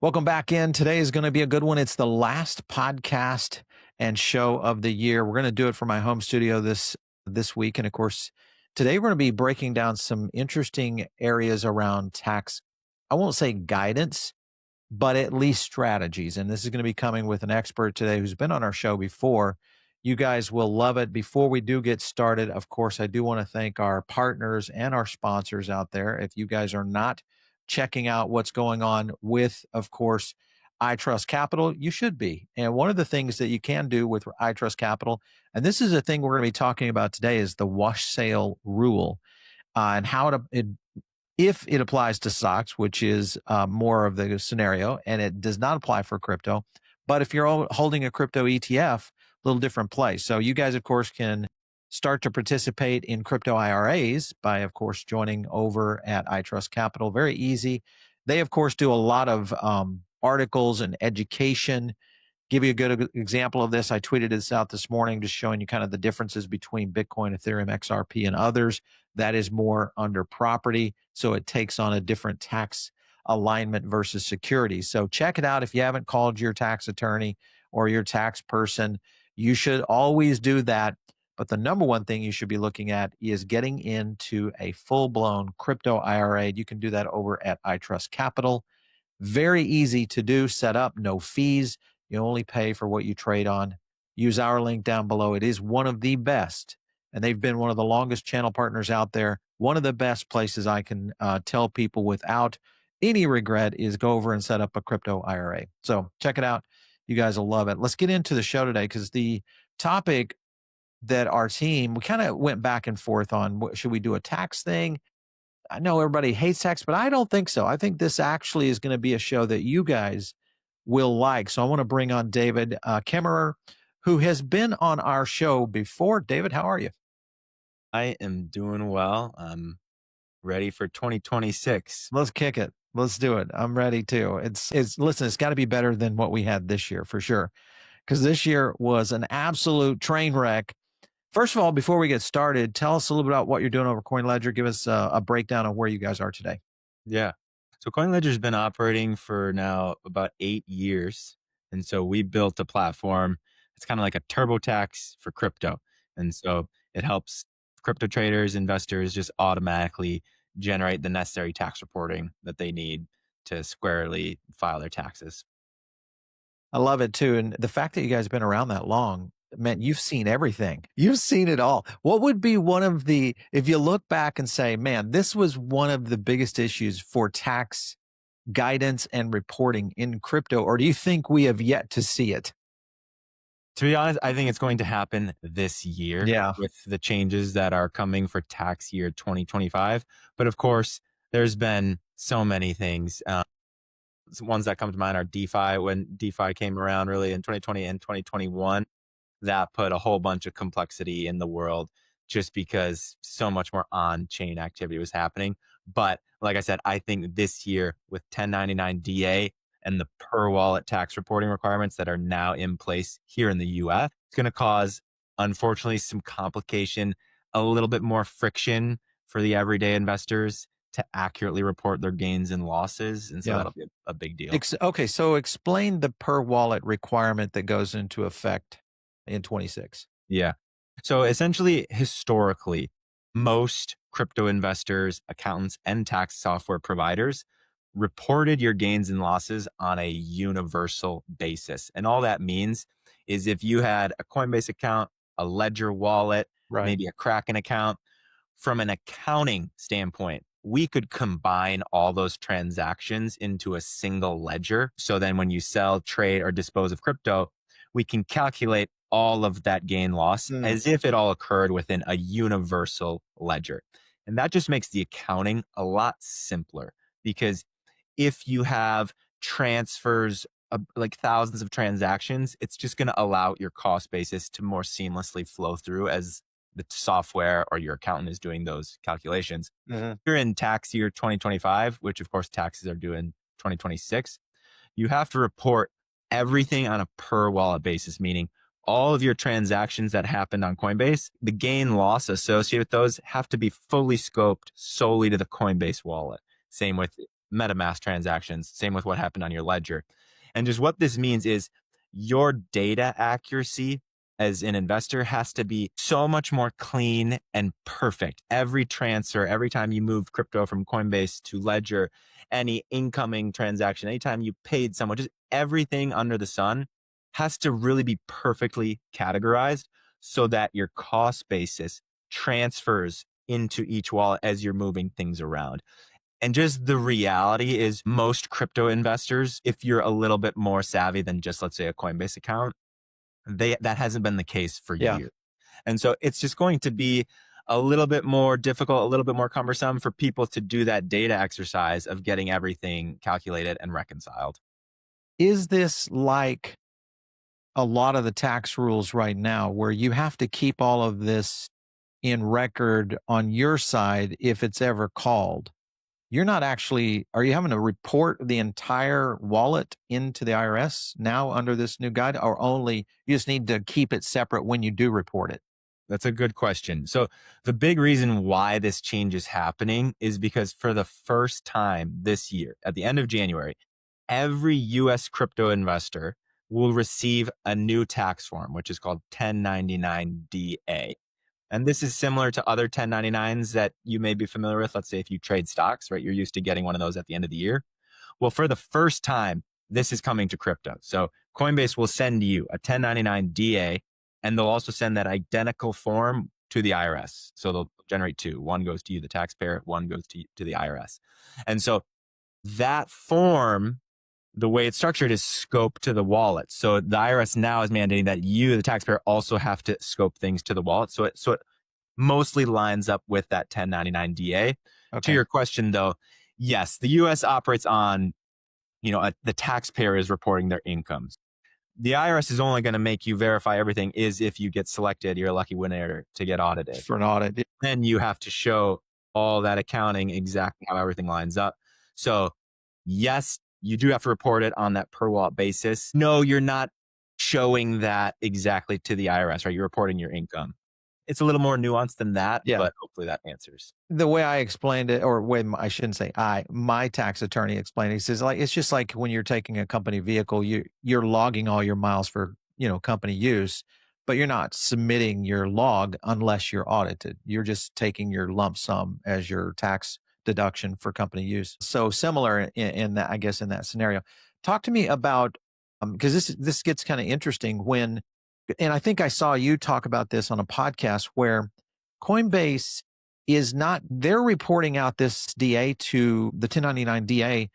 Welcome back in. Today is going to be a good one. It's the last podcast and show of the year. We're going to do it from my home studio this week, and of course, today we're going to be breaking down some interesting areas around tax. I won't say guidance, but at least strategies. And this is going to be coming with an expert today who's been on our show before. You guys will love it. Before we do get started, of course, I do want to thank our partners and our sponsors out there. If you guys are not checking out what's going on with, of course, I Trust Capital, you should be. And one of the things that you can do with I Trust Capital, and this is a thing we're going to be talking about today, is the wash sale rule and how if it applies to stocks, which is more of the scenario, and it does not apply for crypto. But if you're holding a crypto ETF, a little different place. So you guys, of course, can start to participate in crypto IRAs by, of course, joining over at iTrust Capital. Very easy. They, of course, do a lot of articles and education. Give you a good example of this. I tweeted this out this morning, just showing you kind of the differences between Bitcoin, Ethereum, XRP, and others. That is more under property. So it takes on a different tax alignment versus securities. So check it out. If you haven't called your tax attorney or your tax person, you should always do that. But the number one thing you should be looking at is getting into a full-blown crypto IRA. You can do that over at iTrust Capital. Very easy to do, set up, no fees. You only pay for what you trade on. Use our link down below. It is one of the best, and they've been one of the longest channel partners out there. One of the best places I can tell people without any regret is go over and set up a crypto IRA. So check it out. You guys will love it. Let's get into the show today, because the topic that our team, we kind of went back and forth on, should we do a tax thing? I know everybody hates tax, but I don't think so. I think this actually is going to be a show that you guys will like. So I want to bring on David Kimmerer, who has been on our show before. David, how are you? I am doing well. I'm ready for 2026. Let's kick it. Let's do it. I'm ready too. Listen, it's got to be better than what we had this year for sure, because this year was an absolute train wreck. First of all, before we get started, tell us a little bit about what you're doing over CoinLedger. Give us a breakdown of where you guys are today. Yeah. So CoinLedger's been operating for now about 8 years. And so we built a platform. It's kind of like a TurboTax for crypto. And so it helps crypto traders, investors just automatically generate the necessary tax reporting that they need to squarely file their taxes. I love it too. And the fact that you guys have been around that long, man, you've seen everything. You've seen it all. What would be one of the, if you look back and say, man, this was one of the biggest issues for tax guidance and reporting in crypto, or do you think we have yet to see it? To be honest, I think it's going to happen this year with the changes that are coming for tax year 2025. But of course, there's been so many things. Ones that come to mind are DeFi. When DeFi came around really in 2020 and 2021, that put a whole bunch of complexity in the world just because so much more on-chain activity was happening. But like I said, I think this year with 1099 DA and the per wallet tax reporting requirements that are now in place here in the US, it's going to cause, unfortunately, some complication, a little bit more friction for the everyday investors to accurately report their gains and losses. And so that'll be a big deal. Okay, so explain the per wallet requirement that goes into effect in 26. Yeah. So essentially, historically, most crypto investors, accountants, and tax software providers reported your gains and losses on a universal basis. And all that means is if you had a Coinbase account, a Ledger wallet, maybe a Kraken account, from an accounting standpoint, we could combine all those transactions into a single ledger. So then when you sell, trade, or dispose of crypto, we can calculate all of that gain loss as if it all occurred within a universal ledger. And that just makes the accounting a lot simpler, because if you have transfers of like thousands of transactions, it's just going to allow your cost basis to more seamlessly flow through as the software or your accountant is doing those calculations. If you're in tax year 2025, which of course taxes are due in 2026, you have to report everything on a per wallet basis, meaning all of your transactions that happened on Coinbase, the gain loss associated with those have to be fully scoped solely to the Coinbase wallet. Same with MetaMask transactions. Same with what happened on your ledger. And just what this means is your data accuracy as an investor has to be so much more clean and perfect. Every transfer, every time you move crypto from Coinbase to Ledger, any incoming transaction, anytime you paid someone, just everything under the sun has to really be perfectly categorized so that your cost basis transfers into each wallet as you're moving things around. And just the reality is most crypto investors, if you're a little bit more savvy than just, let's say, a Coinbase account, that hasn't been the case for Yeah. years. And so it's just going to be a little bit more difficult, a little bit more cumbersome for people to do that data exercise of getting everything calculated and reconciled. Is this like a lot of the tax rules right now where you have to keep all of this in record on your side if it's ever called? You're not actually, are you having to report the entire wallet into the IRS now under this new guide, or only you just need to keep it separate when you do report it? That's a good question. So the big reason why this change is happening is because for the first time this year, at the end of January, every US crypto investor will receive a new tax form, which is called 1099-DA. And this is similar to other 1099s that you may be familiar with. Let's say if you trade stocks, right? You're used to getting one of those at the end of the year. Well, for the first time, this is coming to crypto. So Coinbase will send you a 1099-DA, and they'll also send that identical form to the IRS. So they'll generate two. One goes to you, the taxpayer, one goes to the IRS. And so that form, the way it's structured is scope to the wallet. So the IRS now is mandating that you, the taxpayer, also have to scope things to the wallet. So it mostly lines up with that 1099-DA. To Okay. your question though, yes, the US operates on, the taxpayer is reporting their incomes. The IRS is only going to make you verify everything is if you get selected, you're a lucky winner to get audited. For an audit. Then you have to show all that accounting, exactly how everything lines up. So yes, you do have to report it on that per wallet basis. No, you're not showing that exactly to the IRS, right? You're reporting your income. It's a little more nuanced than that, Yeah. but hopefully that answers. The way I explained it, or I shouldn't say my tax attorney explained it, he says like it's just like when you're taking a company vehicle, you're logging all your miles for company use, but you're not submitting your log unless you're audited. You're just taking your lump sum as your tax deduction for company use. So similar in that, I guess, in that scenario. Talk to me about because this gets kind of interesting when, and I think I saw you talk about this on a podcast where Coinbase is not, they're reporting out this DA to the 1099 DA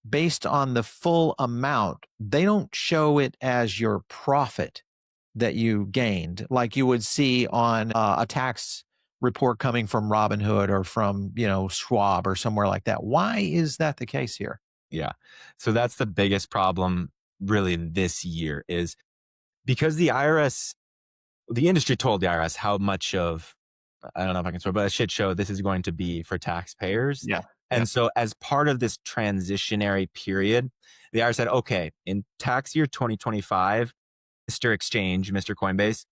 based on the full amount. They don't show it as your profit that you gained, like you would see on a tax report coming from Robinhood or from, Schwab or somewhere like that. Why is that the case here? Yeah. So that's the biggest problem really this year is because the IRS, the industry told the IRS how much of, I don't know if I can swear, but a shit show this is going to be for taxpayers. Yeah. And so as part of this transitionary period, the IRS said, okay, in tax year 2025, Mr. Exchange, Mr. Coinbase,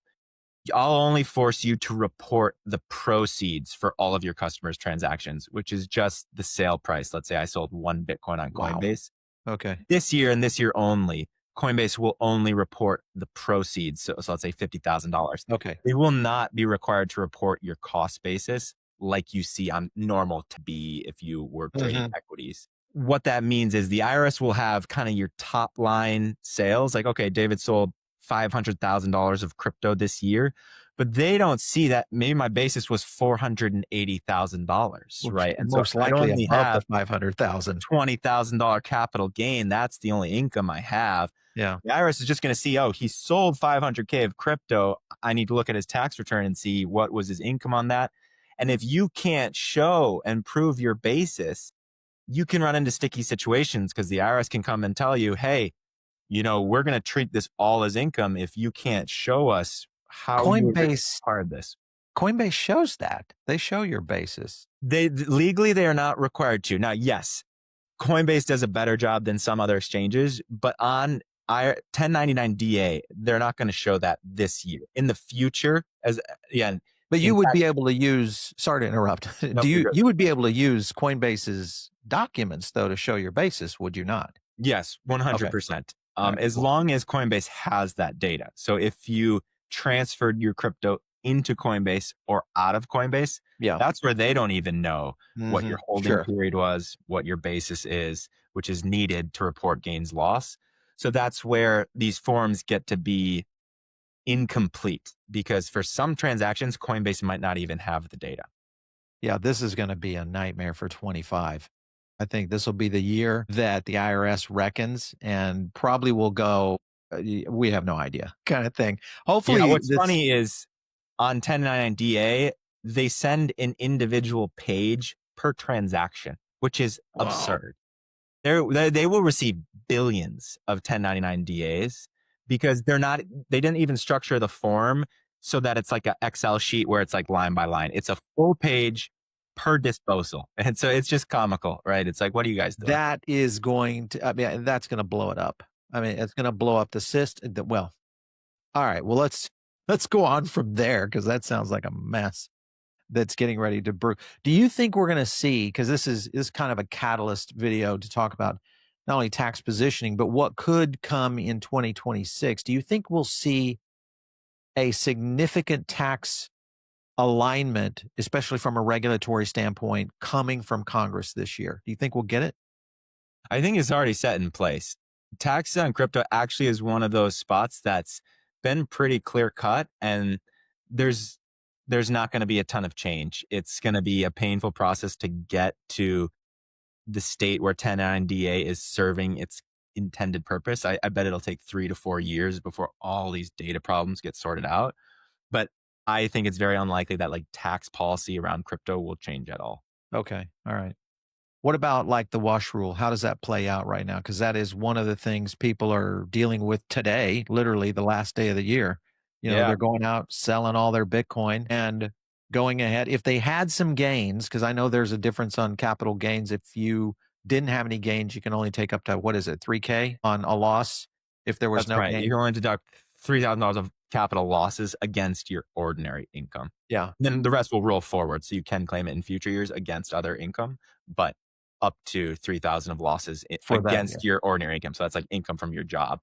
I'll only force you to report the proceeds for all of your customers' transactions, which is just the sale price. Let's say I sold one Bitcoin on Wow. Coinbase. Okay. This year and this year only, Coinbase will only report the proceeds. So let's say $50,000. Okay. They will not be required to report your cost basis like you see on normal to be if you were trading equities. What that means is the IRS will have kind of your top line sales. Like, okay, David sold $500,000 of crypto this year, but they don't see that maybe my basis was $480,000, right? And most so I likely only above have the 500,000. $20,000 capital gain. That's the only income I have. Yeah. The IRS is just going to see, oh, he sold 500K of crypto. I need to look at his tax return and see what was his income on that. And if you can't show and prove your basis, you can run into sticky situations because the IRS can come and tell you, hey, we're going to treat this all as income if you can't show us how you acquired this. Coinbase shows that. They show your basis. Legally, they are not required to. Now, yes, Coinbase does a better job than some other exchanges, but on 1099-DA, they're not going to show that this year. In the future, But you In would fact, be able to use, sorry to interrupt. Do nope, you're good. you would be able to use Coinbase's documents though to show your basis, would you not? Yes, Okay. 100%. All right, As cool. long as Coinbase has that data. So if you transferred your crypto into Coinbase or out of Coinbase, Yeah. that's where they don't even know what your holding Sure. period was, what your basis is, which is needed to report gains loss. So that's where these forms get to be incomplete because for some transactions, Coinbase might not even have the data. Yeah, this is gonna be a nightmare for 25. I think this will be the year that the IRS reckons and probably will go, "We have no idea," kinda thing. Yeah, Hopefully, what's this. funny is on 1099-DA, they send an individual page per transaction, which is Wow. absurd. They will receive billions of 1099-DAs because they didn't even structure the form so that it's like an Excel sheet where it's like line by line. It's a full page per disposal. And so it's just comical, right? It's like, what are you guys doing? That is going to, I mean, that's gonna blow it up. I mean, it's gonna blow up the system. Well, all right, well, let's go on from there because that sounds like a mess that's getting ready to brew. Do you think we're gonna see, because this is kind of a catalyst video to talk about not only tax positioning, but what could come in 2026. Do you think we'll see a significant tax alignment, especially from a regulatory standpoint, coming from Congress this year? Do you think we'll get it? I think it's already set in place. Taxes on crypto actually is one of those spots that's been pretty clear cut and there's there's not going to be a ton of change. It's going to be a painful process to get to the state where 1099-DA is serving its intended purpose. I bet it'll take 3 to 4 years before all these data problems get sorted out. But I think it's very unlikely that like tax policy around crypto will change at all. Okay. All right. What about like the wash rule? How does that play out right now? Because that is one of the things people are dealing with today, literally the last day of the year. Yeah, They're going out selling all their Bitcoin and going ahead. If they had some gains, because I know there's a difference on capital gains. If you didn't have any gains, you can only take up to, what is it, 3K on a loss if there was that's no right. You gain. can only deduct $3,000 of capital losses against your ordinary income. Yeah, Then the rest will roll forward. So you can claim it in future years against other income, but up to 3,000 of losses for that. Yeah. against your ordinary income. So that's like income from your job.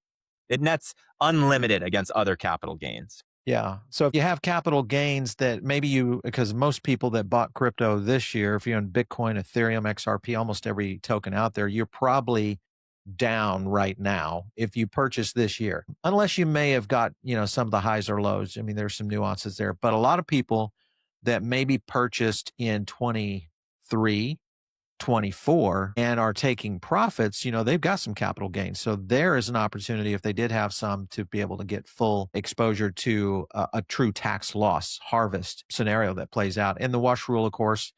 It nets unlimited against other capital gains. Yeah. So if you have capital gains that maybe because most people that bought crypto this year, if you're in Bitcoin, Ethereum, XRP, almost every token out there, you're probably down right now if you purchase this year, unless you may have got, some of the highs or lows. I mean, there's some nuances there, but a lot of people that maybe purchased in 23, 24 and are taking profits, they've got some capital gains. So there is an opportunity if they did have some to be able to get full exposure to a true tax loss harvest scenario that plays out. And the wash rule, of course,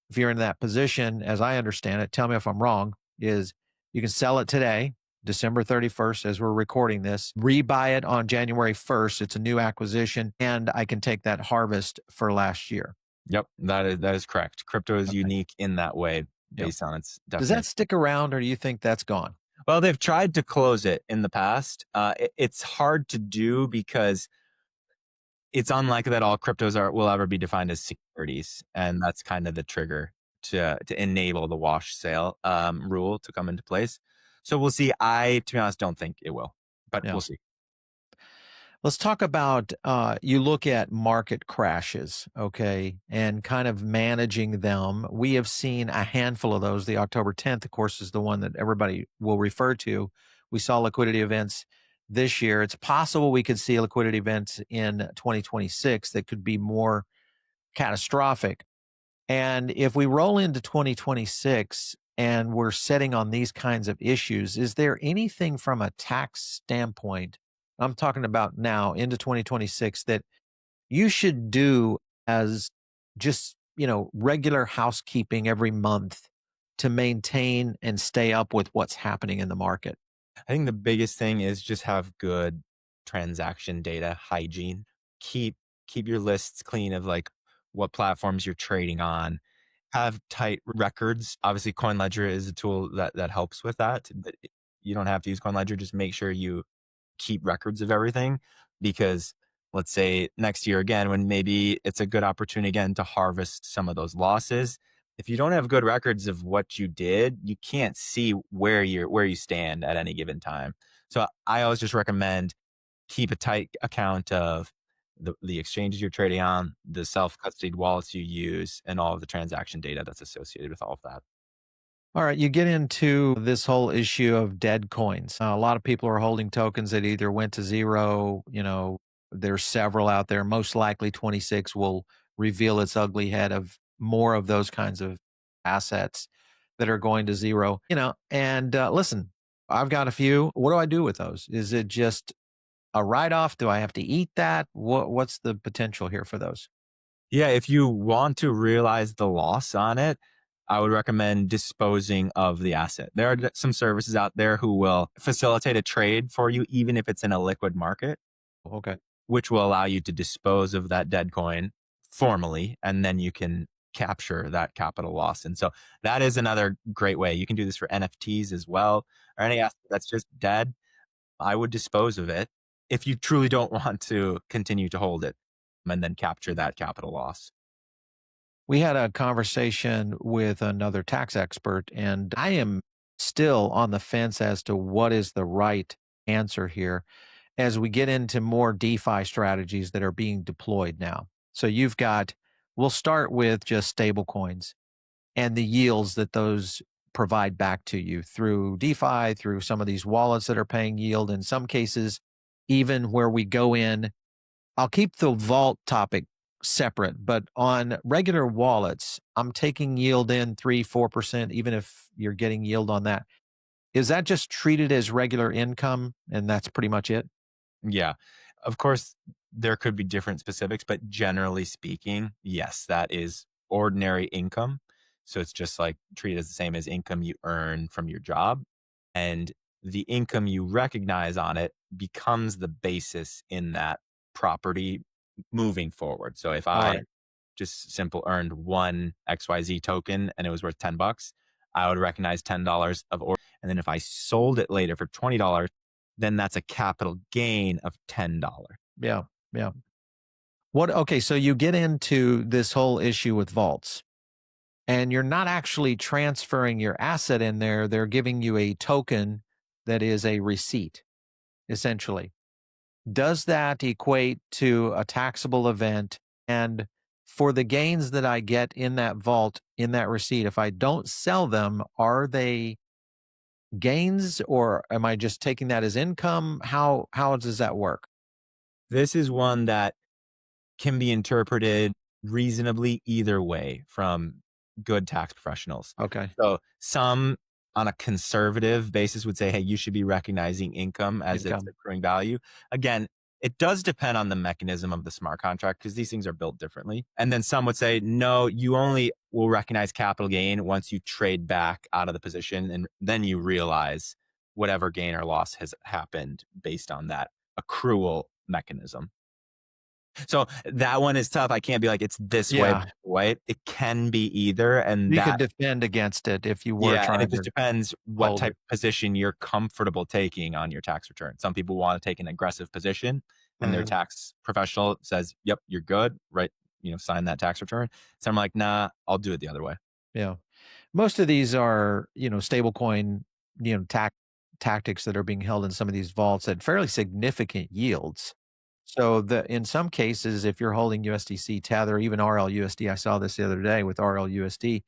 if you're in that position, as I understand it, tell me if I'm wrong, is you can sell it today, December 31st, as we're recording this, rebuy it on January 1st. It's a new acquisition, and I can take that harvest for last year. Yep, that is correct. Crypto is Okay. unique in that way Yep. based on its Does that definition. stick around, or do you think that's gone? Well, they've tried to close it in the past. It's hard to do because it's unlikely that all cryptos will ever be defined as securities, and that's kind of the trigger to enable the wash sale rule to come into place. So we'll see. I, to be honest, don't think it will, but Yeah. we'll see. Let's talk about you look at market crashes, okay, and kind of managing them. We have seen a handful of those. The October 10th, of course, is the one that everybody will refer to. We saw liquidity events this year. It's possible we could see liquidity events in 2026 that could be more catastrophic. And if we roll into 2026 and we're setting on these kinds of issues, is there anything from a tax standpoint, I'm talking about now into 2026, that you should do as just, regular housekeeping every month to maintain and stay up with what's happening in the market? I think the biggest thing is just have good transaction data hygiene. Keep keep your lists clean of like what platforms you're trading on. Have tight records. Obviously, CoinLedger is a tool that helps with that, but you don't have to use CoinLedger. Just make sure you keep records of everything because let's say next year again, when maybe it's a good opportunity again to harvest some of those losses. If you don't have good records of what you did, you can't see where you stand at any given time. So I always just recommend keep a tight account of the exchanges you're trading on, the self-custodied wallets you use, and all of the transaction data that's associated with all of that. All right, you get into this whole issue of dead coins. A lot of people are holding tokens that either went to zero, there's several out there. Most likely 26 will reveal its ugly head of more of those kinds of assets that are going to zero, and listen, I've got a few. What do I do with those? Is it just a write off? Do I have to eat that? What's the potential here for those? Yeah, if you want to realize the loss on it, I would recommend disposing of the asset. There are some services out there who will facilitate a trade for you, even if it's in a liquid market, Okay. which will allow you to dispose of that dead coin formally, and then you can capture that capital loss. And so that is another great way. You can do this for NFTs as well, or any asset that's just dead. I would dispose of it if you truly don't want to continue to hold it and then capture that capital loss. We had a conversation with another tax expert, and I am still on the fence as to what is the right answer here as we get into more DeFi strategies that are being deployed now. So we'll start with just stable coins and the yields that those provide back to you through DeFi, through some of these wallets that are paying yield. In some cases, even where we go in, I'll keep the vault topic separate, but on regular wallets, I'm taking yield in 3, 4%, even if you're getting yield on that. Is that just treated as regular income and that's pretty much it? Yeah. Of course, there could be different specifics, but generally speaking, yes, that is ordinary income. So it's just like treated as the same as income you earn from your job. And the income you recognize on it becomes the basis in that property moving forward. So if All I right. just simple earned one XYZ token and it was worth $10, I would recognize $10 of order. And then if I sold it later for $20, then that's a capital gain of $10. Yeah. Yeah. Okay. So you get into this whole issue with vaults and you're not actually transferring your asset in there. They're giving you a token that is a receipt, essentially. Does that equate to a taxable event? And for the gains that I get in that vault, in that receipt, if I don't sell them, are they gains or am I just taking that as income? How does that work? This is one that can be interpreted reasonably either way from good tax professionals. Okay. So some on a conservative basis would say, hey, you should be recognizing income as its Income. accruing value. Again, it does depend on the mechanism of the smart contract because these things are built differently. And then some would say, no, you only will recognize capital gain once you trade back out of the position. And then you realize whatever gain or loss has happened based on that accrual mechanism. So that one is tough. I can't be like, it's this way, Yeah. right? It can be either. And You could that, defend against it if you were yeah. And it trying just to depends what hold type it. of position you're comfortable taking on your tax return. Some people want to take an aggressive position and their Mhm. tax professional says, yep, you're good, right? Sign that tax return. So I'm like, nah, I'll do it the other way. Yeah. Most of these are, stablecoin, tactics that are being held in some of these vaults at fairly significant yields. So in some cases, if you're holding USDC Tether, even RLUSD, I saw this the other day with RLUSD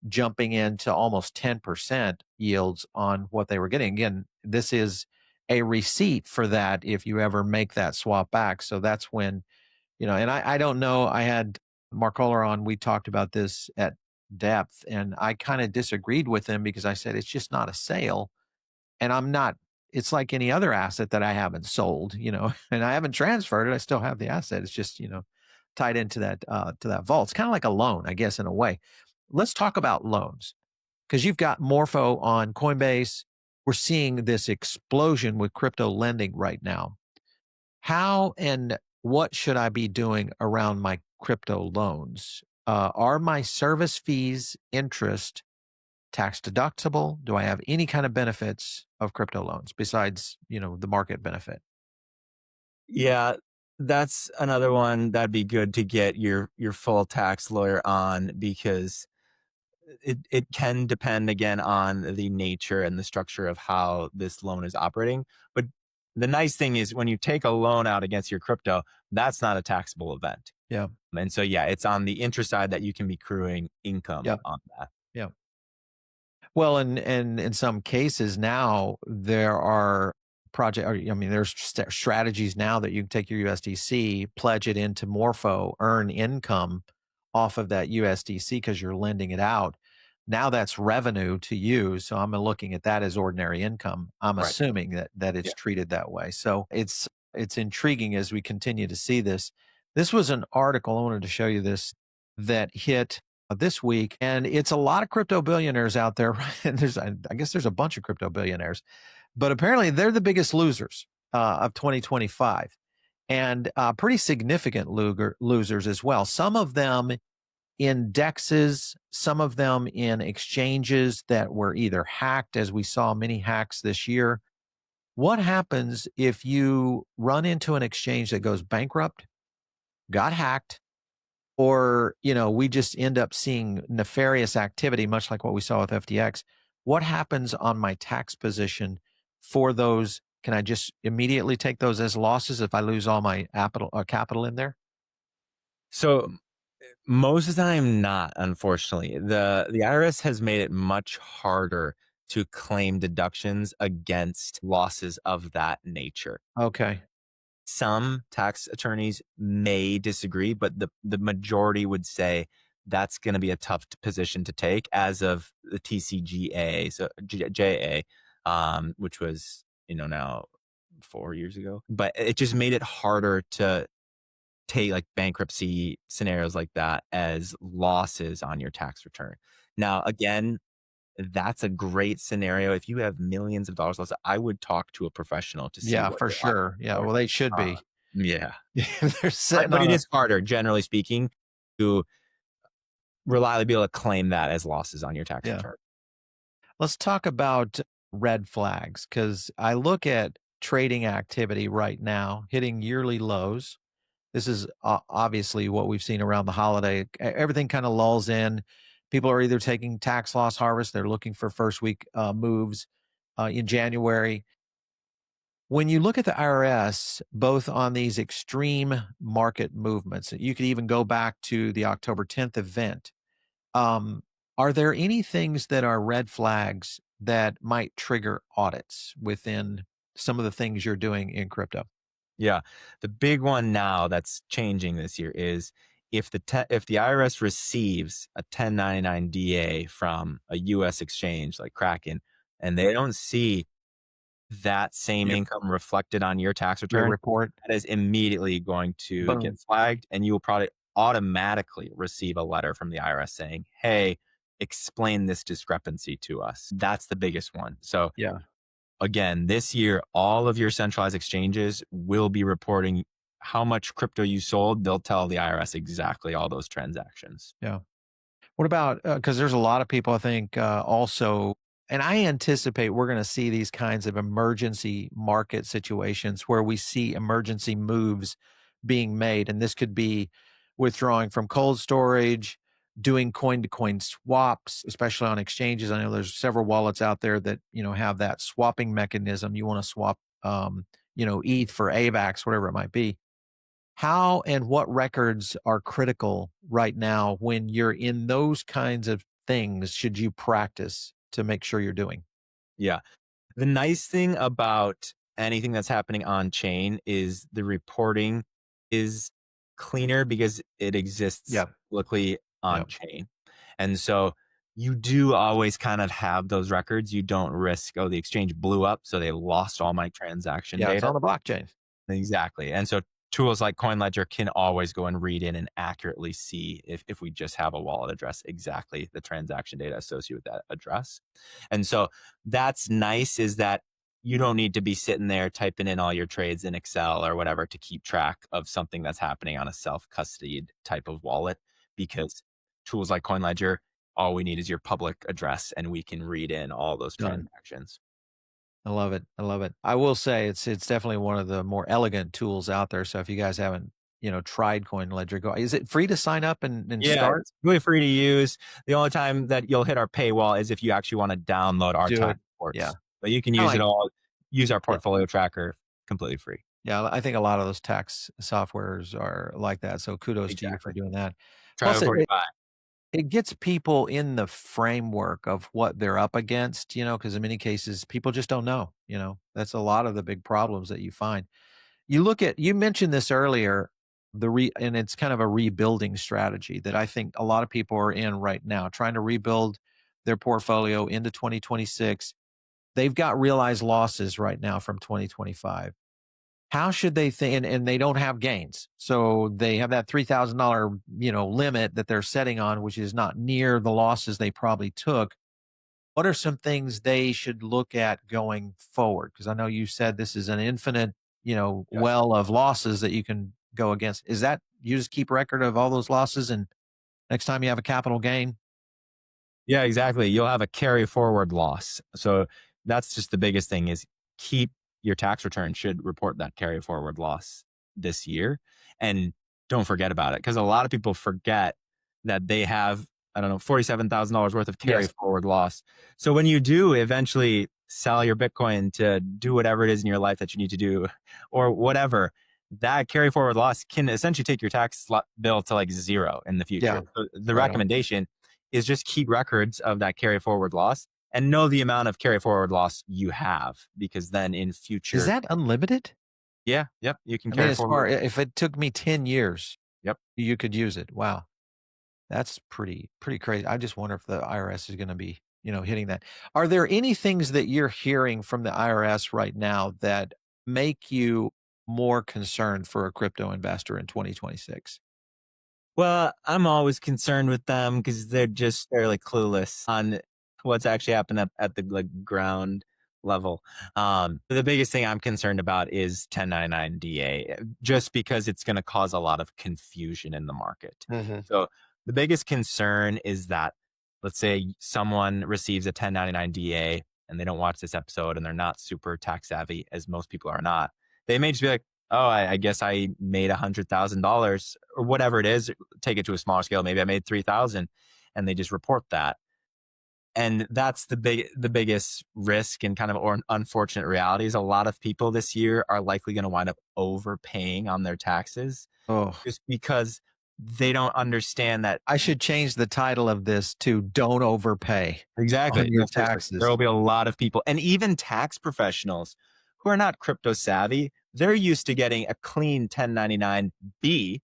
jumping into almost 10% yields on what they were getting. Again, this is a receipt for that if you ever make that swap back. So that's when, and I don't know. I had Mark Kohler on, we talked about this at depth, and I kind of disagreed with him because I said it's just not a sale. And I'm not, it's like any other asset that I haven't sold, and I haven't transferred it. I still have the asset. It's just, tied into that vault. It's kind of like a loan, I guess, in a way. Let's talk about loans because you've got Morpho on Coinbase. We're seeing this explosion with crypto lending right now. How and what should I be doing around my crypto loans? Are my service fees, interest tax deductible? Do I have any kind of benefits of crypto loans besides, the market benefit? Yeah. That's another one that'd be good to get your full tax lawyer on, because it can depend again on the nature and the structure of how this loan is operating. But the nice thing is when you take a loan out against your crypto, that's not a taxable event. Yeah. And so, yeah, it's on the interest side that you can be accruing income Yeah. on that. Yeah. Well, and in some cases now there are I mean, there's strategies now that you can take your USDC, pledge it into Morpho, earn income off of that USDC because you're lending it out. Now that's revenue to you. So I'm looking at that as ordinary income. I'm Right. assuming that Yeah. it's treated that way. So it's intriguing as we continue to see this. This was an article, I wanted to show you this, that hit this week, and it's a lot of crypto billionaires out there. Right? And I guess there's a bunch of crypto billionaires, but apparently they're the biggest losers of 2025, and pretty significant losers as well. Some of them in dexes, some of them in exchanges that were either hacked, as we saw many hacks this year. What happens if you run into an exchange that goes bankrupt, got hacked, or we just end up seeing nefarious activity much like what we saw with FTX? What happens on my tax position for those? Can I just immediately take those as losses if I lose all my capital in there? So most of the time, not, unfortunately. The IRS has made it much harder to claim deductions against losses of that nature. Okay. Some tax attorneys may disagree, but the majority would say that's going to be a tough position to take as of the TCGA, so JA, which was, now 4 years ago. But it just made it harder to take like bankruptcy scenarios like that as losses on your tax return. Now, again, that's a great scenario. If you have millions of dollars lost, I would talk to a professional to see Yeah, what for your sure. options Yeah, are. well, they should Uh, be. yeah. They're sitting But on it a. is harder, generally speaking, to reliably be able to claim that as losses on your tax Yeah. return. Let's talk about red flags, because I look at trading activity right now hitting yearly lows. This is obviously what we've seen around the holiday. Everything kind of lulls in. People are either taking tax loss harvest, they're looking for first week moves in January. When you look at the IRS, both on these extreme market movements, you could even go back to the October 10th event. Um, are there any things that are red flags that might trigger audits within some of the things you're doing in crypto? Yeah. The big one now that's changing this year is if the IRS receives a 1099 DA from a US exchange like Kraken, and they don't see that same Yep. income reflected on your tax Your return, report. that is immediately going to get Boom. flagged, and you will probably automatically receive a letter from the IRS saying, "Hey, explain this discrepancy to us." That's the biggest one. So Yeah. again, this year, all of your centralized exchanges will be reporting how much crypto you sold. They'll tell the IRS exactly all those transactions. Yeah. What about, because there's a lot of people, I think, also, and I anticipate we're going to see these kinds of emergency market situations where we see emergency moves being made. And this could be withdrawing from cold storage, doing coin to coin swaps, especially on exchanges. I know there's several wallets out there that, have that swapping mechanism. You want to swap, ETH for AVAX, whatever it might be. How and what records are critical right now when you're in those kinds of things should you practice to make sure you're doing? Yeah. The nice thing about anything that's happening on chain is the reporting is cleaner because it exists Yeah. publicly Yeah. on chain. And so you do always kind of have those records. You don't risk, oh, the exchange blew up, so they lost all my transaction Yeah. It's data. on the blockchain. Exactly. And so tools like CoinLedger can always go and read in and accurately see if we just have a wallet address, exactly the transaction data associated with that address. And so that's nice, is that you don't need to be sitting there typing in all your trades in Excel or whatever to keep track of something that's happening on a self-custodied type of wallet, because tools like CoinLedger, all we need is your public address and we can read in all those Done. transactions. I love it. I love it. I will say it's definitely one of the more elegant tools out there. So if you guys haven't, tried Coin Ledger, go. Is it free to sign up and Yeah, start? it's really free to use. The only time that you'll hit our paywall is if you actually want to download our Do tax it. Yeah. reports. But you can Kinda use it like all, use our yeah. portfolio tracker completely free. Yeah, I think a lot of those tax softwares are like that, so kudos to you for Exactly. doing that. Try Plus, before you buy. it gets people in the framework of what they're up against, because in many cases, people just don't know. That's a lot of the big problems that you find. You mentioned this earlier, and it's kind of a rebuilding strategy that I think a lot of people are in right now, trying to rebuild their portfolio into 2026. They've got realized losses right now from 2025. How should they think, and they don't have gains. So they have that $3,000, limit that they're setting on, which is not near the losses they probably took. What are some things they should look at going forward? Because I know you said this is an infinite, Yes. well of losses that you can go against. Is that you just keep record of all those losses and next time you have a capital gain? Yeah, exactly. You'll have a carry forward loss. So that's just the biggest thing is keep your tax return should report that carry forward loss this year. And don't forget about it because a lot of people forget that they have, I don't know, $47,000 worth of carry Yes. forward loss. So when you do eventually sell your Bitcoin to do whatever it is in your life that you need to do or whatever, that carry forward loss can essentially take your tax bill to like zero in the Yeah. future. So the Right on. recommendation is just keep records of that carry forward loss and know the amount of carry forward loss you have because then in Is future, that unlimited? yeah, yep, you can I mean, carry as far forward. if it took me 10 years, Yep. you could use it. Wow. That's pretty crazy. I just wonder if the IRS is gonna be, hitting that. Are there any things that you're hearing from the IRS right now that make you more concerned for a crypto investor in 2026? Well, I'm always concerned with them because they're just fairly clueless on what's actually happened at the like ground level. The biggest thing I'm concerned about is 1099 DA, just because it's going to cause a lot of confusion in the market. Mhm. So the biggest concern is that, let's say someone receives a 1099 DA and they don't watch this episode and they're not super tax savvy, as most people are not. They may just be like, oh, I guess I made $100,000 or whatever it is. Take it to a smaller scale. Maybe I made 3,000, and they just report that. And that's the biggest risk and kind of or unfortunate reality is a lot of people this year are likely going to wind up overpaying on their taxes Oh, just because they don't understand that. I should change the title of this to "Don't Overpay on Exactly. Your No, seriously. There Taxes." will be a lot of people and even tax professionals who are not crypto savvy. They're used to getting a clean 1099B.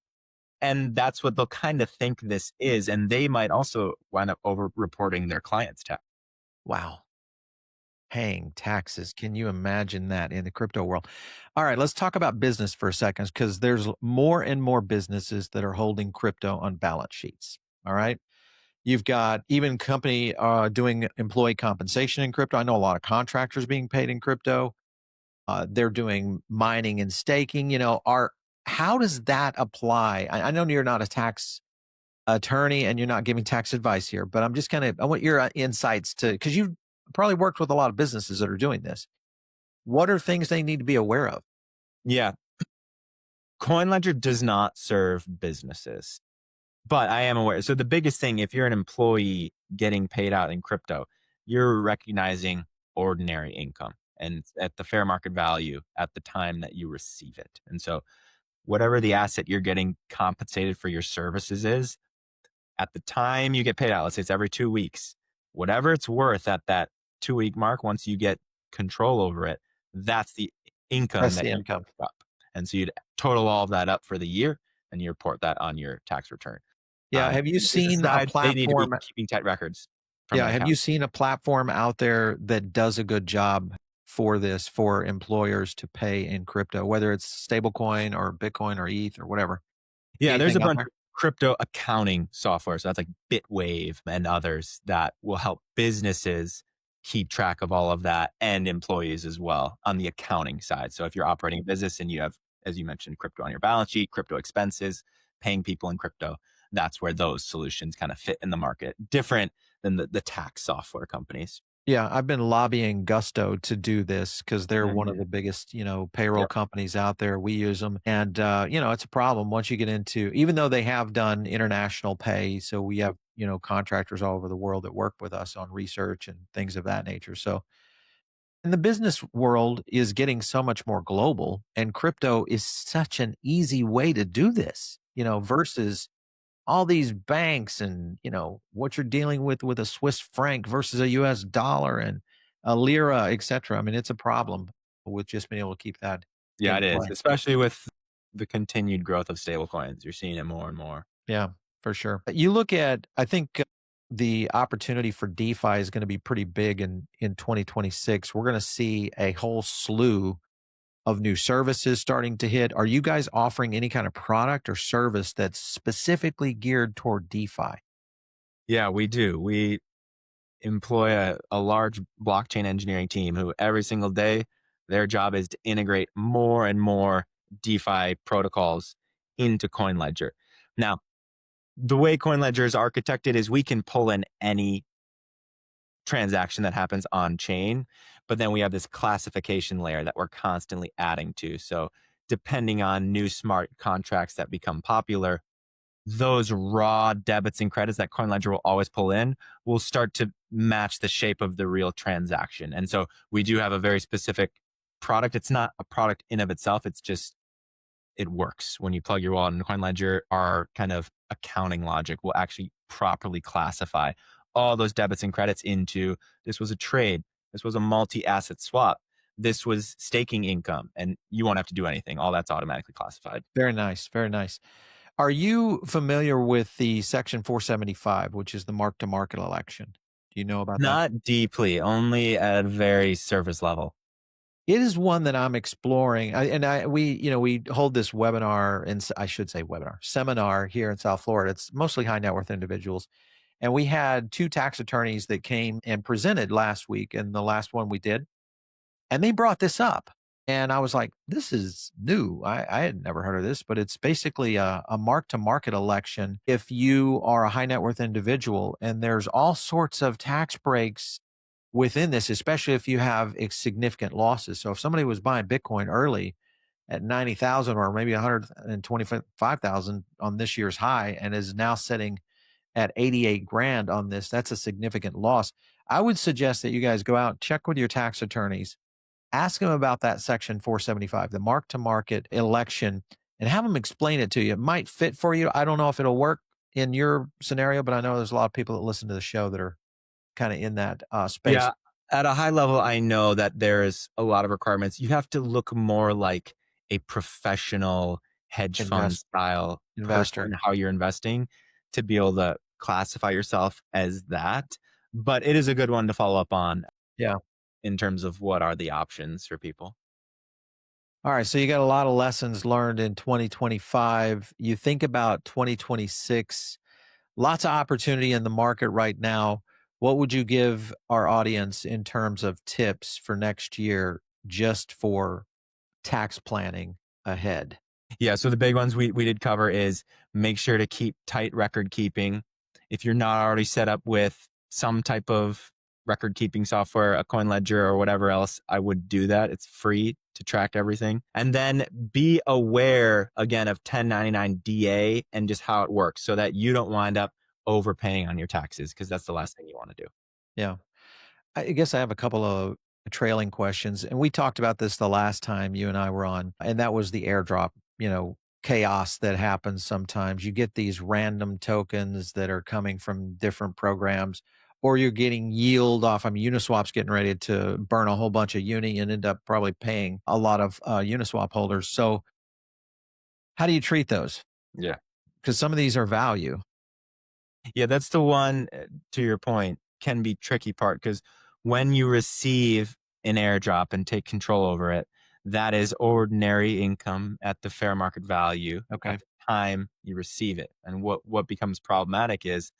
And that's what they'll kind of think this is. And they might also wind up over reporting their clients' tax. Wow. Paying taxes. Can you imagine that in the crypto world? All right, let's talk about business for a second because there's more and more businesses that are holding crypto on balance sheets. All right. You've got even company doing employee compensation in crypto. I know a lot of contractors being paid in crypto. They're doing mining and staking. Are how does that apply? I know you're not a tax attorney and you're not giving tax advice here, but I'm just I want your insights to because you've probably worked with a lot of businesses that are doing this. What are things they need to be aware of? Yeah. CoinLedger does not serve businesses, but I am aware. So the biggest thing, if you're an employee getting paid out in crypto, you're recognizing ordinary income and at the fair market value at the time that you receive it. And so whatever the asset you're getting compensated for your services is, at the time you get paid out, let's say it's every 2 weeks, whatever it's worth at that 2 week mark, once you get control over it, that's the income That's that the you income. pick up. And so you'd total all of that up for the year and you report that on your tax return. Yeah. Have you Business seen a side, they need to be platform? keeping tight records from Yeah. an Have account. you seen a platform out there that does a good job for this for employers to pay in crypto, whether it's stablecoin or Bitcoin or ETH or whatever? Yeah, there's a Anything out bunch there? of crypto accounting software. So that's like Bitwave and others that will help businesses keep track of all of that and employees as well on the accounting side. So if you're operating a business and you have, as you mentioned, crypto on your balance sheet, crypto expenses, paying people in crypto, that's where those solutions kind of fit in the market, different than the tax software companies. Yeah, I've been lobbying Gusto to do this because they're one of Mhm. the biggest, payroll Yep. companies out there. We use them, and it's a problem once you get into. Even though they have done international pay, so we have contractors all over the world that work with us on research and things of that nature. So, and the business world is getting so much more global, and crypto is such an easy way to do this. Versus all these banks and what you're dealing with a Swiss franc versus a US dollar and a lira, etc. I mean, it's a problem with just being able to keep that Yeah, in it is, play. especially with the continued growth of stablecoins. You're seeing it more and more. Yeah, for sure. You look at, I think the opportunity for DeFi is going to be pretty big in 2026. We're going to see a whole slew of new services starting to hit. Are you guys offering any kind of product or service that's specifically geared toward DeFi? Yeah, we do. We employ a large blockchain engineering team who every single day, their job is to integrate more and more DeFi protocols into CoinLedger. Now, the way CoinLedger is architected is we can pull in any transaction that happens on chain, but then we have this classification layer that we're constantly adding to. So, depending on new smart contracts that become popular, those raw debits and credits that CoinLedger will always pull in will start to match the shape of the real transaction. And so we do have a very specific product. It's not a product in of itself. It's just, it works. When you plug your wallet in CoinLedger, our kind of accounting logic will actually properly classify all those debits and credits into this was a trade, this was a multi-asset swap, this was staking income, and you won't have to do anything. All that's automatically classified. Very nice. Very nice. Are you familiar with the Section 475, which is the mark to market election? Do you know about that? Not deeply, only at a very surface level. It is one that I'm exploring. We hold this webinar, and I should say webinar, seminar here in South Florida. It's mostly high net worth individuals. And we had two tax attorneys that came and presented last week, and the last one we did. And they brought this up. And I was like, this is new. I had never heard of this, but it's basically a mark to market election if you are a high net worth individual. And there's all sorts of tax breaks within this, especially if you have significant losses. So if somebody was buying Bitcoin early at 90,000 or maybe 125,000 on this year's high and is now sitting at 88 grand on this, that's a significant loss. I would suggest that you guys go out, check with your tax attorneys, ask them about that Section 475, the mark to market election, and have them explain it to you. It might fit for you. I don't know if it'll work in your scenario, but I know there's a lot of people that listen to the show that are kind of in that space. Yeah. At a high level, I know that there's a lot of requirements. You have to look more like a professional hedge fund Invest style investor. person, how you're investing to be able to classify yourself as that. But it is a good one to follow up on Yeah. in terms of what are the options for people. All right. So you got a lot of lessons learned in 2025. You think about 2026, lots of opportunity in the market right now. What would you give our audience in terms of tips for next year just for tax planning ahead? Yeah, so the big ones we did cover is make sure to keep tight record keeping. If you're not already set up with some type of record keeping software, a coin ledger or whatever else, I would do that. It's free to track everything. And then be aware again of 1099 DA and just how it works so that you don't wind up overpaying on your taxes because that's the last thing you want to do. Yeah. I guess I have a couple of trailing questions. And we talked about this the last time you and I were on, and that was the airdrop, chaos that happens sometimes. You get these random tokens that are coming from different programs, or you're getting yield off. I mean, Uniswap's getting ready to burn a whole bunch of Uni and end up probably paying a lot of Uniswap holders. So, how do you treat those? Yeah. Because some of these are value. Yeah, that's the one, to your point, can be tricky part because when you receive an airdrop and take control over it, that is ordinary income at the fair market value Okay. at the time you receive it. And what becomes problematic is,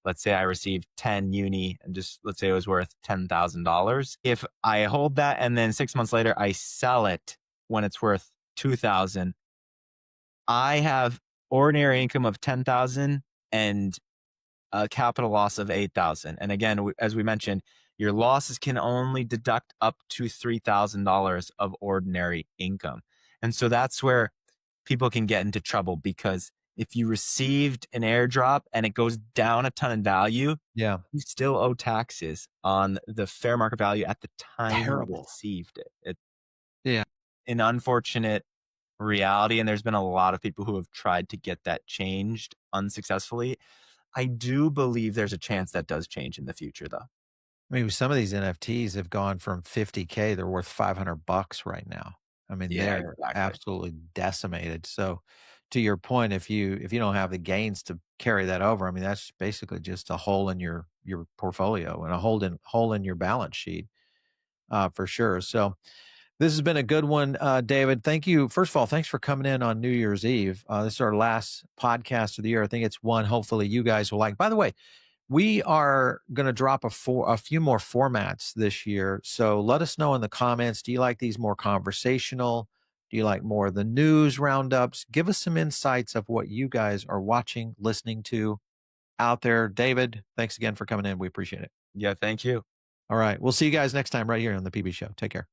let's say I received 10 uni and just let's say it was worth $10,000. If I hold that and then 6 months later I sell it when it's worth 2,000, I have ordinary income of 10,000 and a capital loss of 8,000. And again, as we mentioned, your losses can only deduct up to $3,000 of ordinary income. And so that's where people can get into trouble, because if you received an airdrop and it goes down a ton in value, Yeah. you still owe taxes on the fair market value at the time you Terrible. received it. It's Yeah. an unfortunate reality, and there's been a lot of people who have tried to get that changed unsuccessfully. I do believe there's a chance that does change in the future, though. I mean, some of these NFTs have gone from 50K, they're worth $500 right now. I mean, Yeah, they're exactly. absolutely decimated. So to your point, if you don't have the gains to carry that over, I mean, that's basically just a hole in your portfolio and a hole in your balance sheet, for sure. So this has been a good one, David. Thank you. First of all, thanks for coming in on New Year's Eve. This is our last podcast of the year. I think it's one hopefully you guys will like. By the way, we are going to drop a few more formats this year. So let us know in the comments. Do you like these more conversational? Do you like more of the news roundups? Give us some insights of what you guys are watching, listening to out there. David, thanks again for coming in. We appreciate it. Yeah, thank you. All right. We'll see you guys next time right here on the PB Show. Take care.